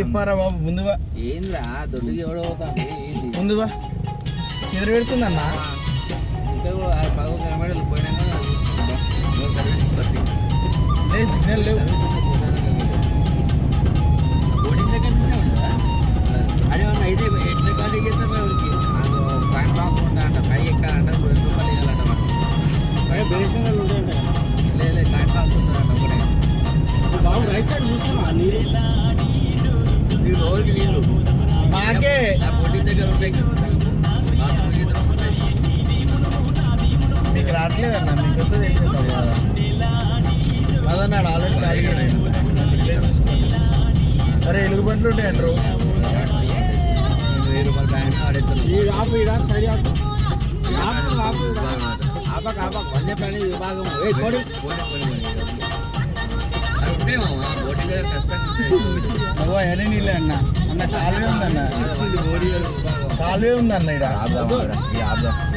ఇప్పారా బాబు ముందుగా ఏంద్రా దొడ్డుకి ఎవడో పోతాను ముందుగా ఎదురు పెడుతుందన్నా ఇంకా 11 కిలోమీటర్లు పోయినాక సిగ్నల్ లేవు బోర్డింగ్ దగ్గర నుంచే ఉంటుందా అదే ఏమన్నా అయితే ఎట్లా కాడికి వెళ్తారు ఎవరికి కాయిన్ బాక్స్ ఉంటా అంట పై ఎక్కాలంట 2 రూపాయలు ఇవ్వాలంట లేదు కాయిన్ బాక్స్ ఉంటుందంట ఒకటే బాబు రైట్ సైడ్ చూస్తున్నా నీళ్ళు రోజుకి నీళ్ళు మాకే నా బోర్డింగ్ దగ్గర ఉంటాయి మీకు రావట్లేదన్నా మీకు వస్తే తెలిసిందా అదన్నాడు ఆల్రెడీ ఖాళీగా సరే ఎలుగు బండ్లు ఉంటాయి అంటారు 1000 రూపాయలు కాయిన్ ఆడేస్తారు ఆపక వన్య ప్రాణి విభాగం అది ఉంటాయి మామ బోటింగ్ దగ్గర కష్టం అవన్నీ నీళ్ళే అన్న అన్న కాలువే ఉందన్న కాలువే ఉందన్న ఇక్కడ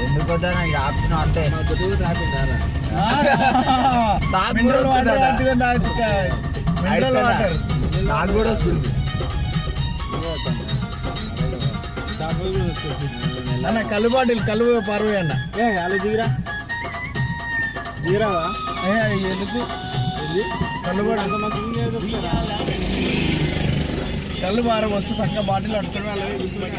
ఎందుకు వద్దా ఆప్షన్ అంతే దొడ్డుగా తాపిండారా మినరల్ వాటర్ మినరల్ వాటర్ నాకు కూడా వస్తుంది అన్న కళ్ళు బాటిల్ కళ్ళు పరువు అన్న అలా దిగిరావా ఎందుకు కళ్ళు బాటిల్ కళ్ళు బారం వస్తే చక్కగా బాటిల్ పట్టుకుని